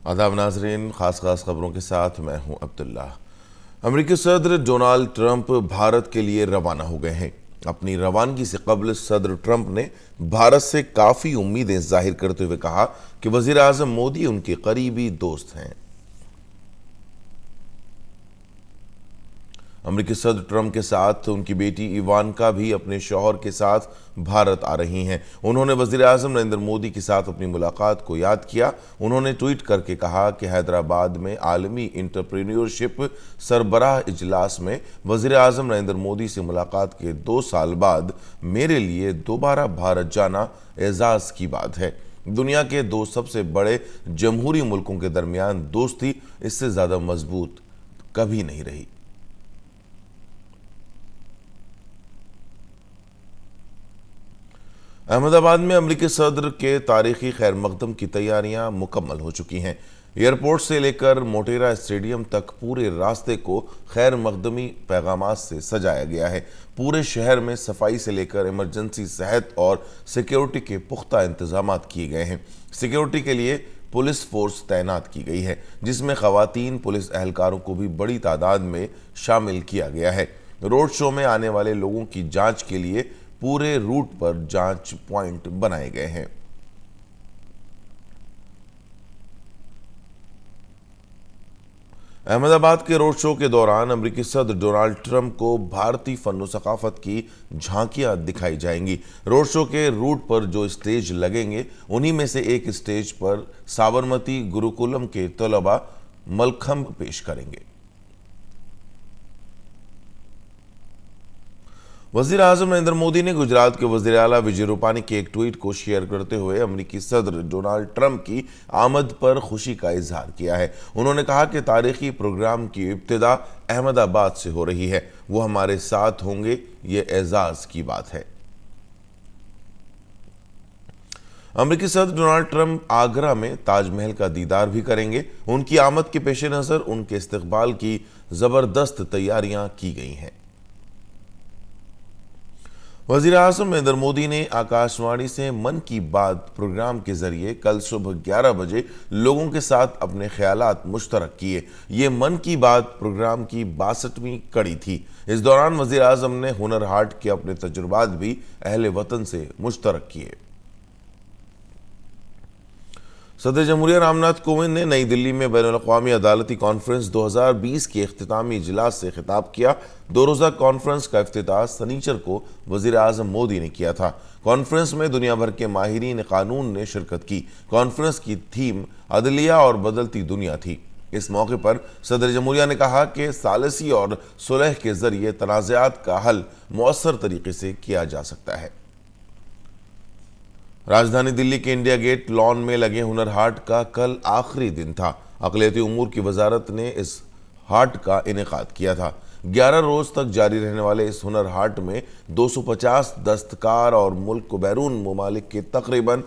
आदाब नाजरीन, खास खबरों के साथ मैं हूं अब्दुल्ला। अमेरिकी सदर डोनाल्ड ट्रंप भारत के लिए रवाना हो गए हैं। अपनी रवानगी से कबल सदर ट्रंप ने भारत से काफ़ी उम्मीदें जाहिर करते हुए कहा कि वज़ीर आज़म मोदी उनके करीबी दोस्त हैं। अमेरिकी सदर ट्रंप के साथ उनकी बेटी इवानका भी अपने शौहर के साथ भारत आ रही हैं। उन्होंने वज़ीर आज़म नरेंद्र मोदी के साथ अपनी मुलाकात को याद किया। उन्होंने ट्वीट करके कहा कि हैदराबाद में आलमी इंटरप्रेन्योरशिप सरबराह इजलास में वज़ीर आज़म नरेंद्र मोदी से मुलाकात के 2 साल बाद मेरे लिए दोबारा भारत जाना एजाज़ की बात है। दुनिया के 2 सबसे बड़े जमहूरी मुल्कों के दरमियान दोस्ती इससे ज़्यादा मजबूत कभी नहीं रही। अहमदाबाद में अमेरिकी सदर के तारीखी खैर मकदम की तैयारियां मुकम्मल हो चुकी हैं। एयरपोर्ट से लेकर मोटेरा स्टेडियम तक पूरे रास्ते को खैर मकदमी पैगामात से सजाया गया है। पूरे शहर में सफाई से लेकर इमरजेंसी सेहत और सिक्योरिटी के पुख्ता इंतजाम किए गए हैं। सिक्योरिटी के लिए पुलिस फोर्स तैनात की गई है, जिसमें खवातीन पुलिस एहलकारों को भी बड़ी तादाद में शामिल किया गया है। रोड शो में आने वाले लोगों की जांच के लिए पूरे रूट पर जांच पॉइंट बनाए गए हैं। अहमदाबाद के रोड शो के दौरान अमेरिकी सदर डोनाल्ड ट्रंप को भारतीय फन सकाफत की झांकियां दिखाई जाएंगी। रोड शो के रूट पर जो स्टेज लगेंगे, उन्हीं में से एक स्टेज पर साबरमती गुरुकुलम के तलबा मलखम्ब पेश करेंगे। वज़ीर आज़म नरेंद्र मोदी ने गुजरात के वज़ीर आला विजय रूपानी के एक ट्वीट को शेयर करते हुए अमेरिकी सदर डोनाल्ड ट्रंप की आमद पर खुशी का इजहार किया है। उन्होंने कहा कि तारीखी प्रोग्राम की इब्तिदा अहमदाबाद से हो रही है। वो हमारे साथ होंगे, ये एजाज़ की बात है। अमेरिकी सदर डोनाल्ड ट्रंप आगरा में ताजमहल का दीदार भी करेंगे। उनकी आमद के पेश नज़र उनके इस्तकबाल की ज़बरदस्त तैयारियां की गई हैं। वज़ीर आज़म नरेंद्र मोदी ने आकाशवाणी से मन की बात प्रोग्राम के जरिए कल सुबह 11 बजे लोगों के साथ अपने ख्यालात मुश्तरक किए। ये मन की बात प्रोग्राम की 62वीं कड़ी थी। इस दौरान वज़ीर आज़म ने हुनर हाट के अपने तजुर्बात भी अहले वतन से मुश्तरक किए। सदर जमहूरिया रामनाथ कोविंद ने नई दिल्ली में बैनुल-अक़वामी अदालती कॉन्फ्रेंस 2020 के इख्तितामी इजलास से खिताब किया। 2 रोज़ा कॉन्फ्रेंस का इफ्तिताह शनिचर को वज़ीर आज़म मोदी ने किया था। कॉन्फ्रेंस में दुनिया भर के माहिरीन कानून ने शिरकत की। कॉन्फ्रेंस की थीम अदलिया और बदलती दुनिया थी। इस मौके पर सदर जमहूरिया ने कहा कि सालिसी और सुलह के जरिए तनाज़ात का हल मौसर तरीके से किया जा सकता है। राजधानी दिल्ली के इंडिया गेट लॉन में लगे हुनर हाट का कल आखिरी दिन था। अक़लियती उमूर की वजारत ने इस हाट का इनेकाद किया था। 11 रोज तक जारी रहने वाले इस हुनर हाट में 250 दस्तकार और मुल्क को बैरून ममालिक के तकरीबन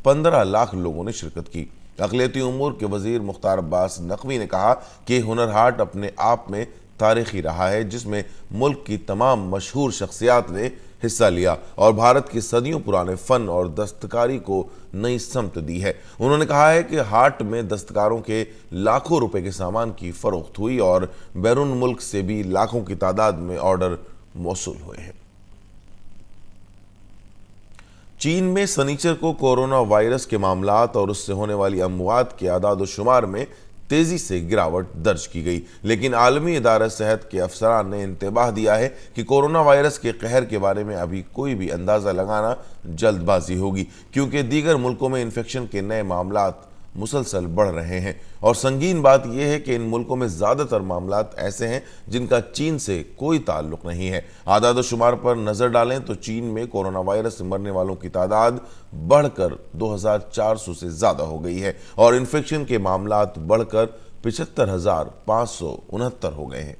15 लाख लोगों ने शिरकत की। अक़लियती उमूर के वज़ीर मुख्तार अब्बास नकवी ने कहा कि हुनर हाट अपने आप में तारीखी रहा है, जिसमें मुल्क की तमाम मशहूर शख्सियात ने हिस्सा लिया और भारत के सदियों पुराने फ़न और दस्तकारी को नई समत दी है। उन्होंने कहा है कि हाट में दस्तकारों के लाखों रुपए के सामान की फ़रोख्त हुई और बैरून मुल्क से भी लाखों की तादाद में ऑर्डर मौसूल हुए हैं। चीन में शनिचर को कोरोना वायरस के मामलात और उससे होने वाली अमवात के आदाद शुमार में तेजी से गिरावट दर्ज की गई, लेकिन आलमी इदारा सेहत के अफसरान ने इंतबाह दिया है कि कोरोना वायरस के कहर के बारे में अभी कोई भी अंदाज़ा लगाना जल्दबाजी होगी, क्योंकि दीगर मुल्कों में इन्फेक्शन के नए मामलात मुसलसल बढ़ रहे हैं। और संगीन बात यह है कि इन मुल्कों में ज़्यादातर मामलात ऐसे हैं जिनका चीन से कोई ताल्लुक़ नहीं है। आदाद शुमार पर नज़र डालें तो चीन में कोरोना वायरस से मरने वालों की तादाद बढ़कर 2400 से ज़्यादा हो गई है और इन्फेक्शन के मामलात बढ़कर 75,569 हो गए हैं।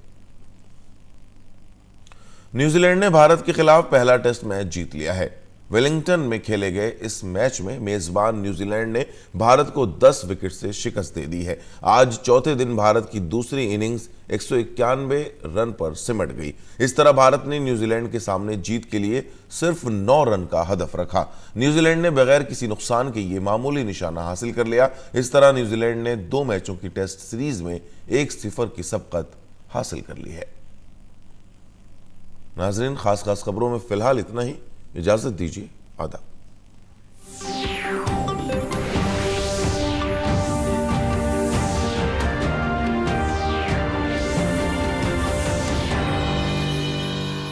न्यूजीलैंड ने भारत के खिलाफ पहला टेस्ट मैच जीत लिया है। वेलिंगटन में खेले गए इस मैच में मेजबान न्यूजीलैंड ने भारत को 10 विकेट से शिकस्त दे दी है। आज चौथे दिन भारत की दूसरी इनिंग्स 191 रन पर सिमट गई। इस तरह भारत ने न्यूजीलैंड के सामने जीत के लिए सिर्फ 9 रन का हदफ रखा। न्यूजीलैंड ने बगैर किसी नुकसान के ये मामूली निशाना हासिल कर लिया। इस तरह न्यूजीलैंड ने 2 मैचों की टेस्ट सीरीज में 1-0 की सबकत हासिल कर ली है। नाजरीन, खास खबरों में फिलहाल इतना ही। इजाजत दीजिए। आदाब।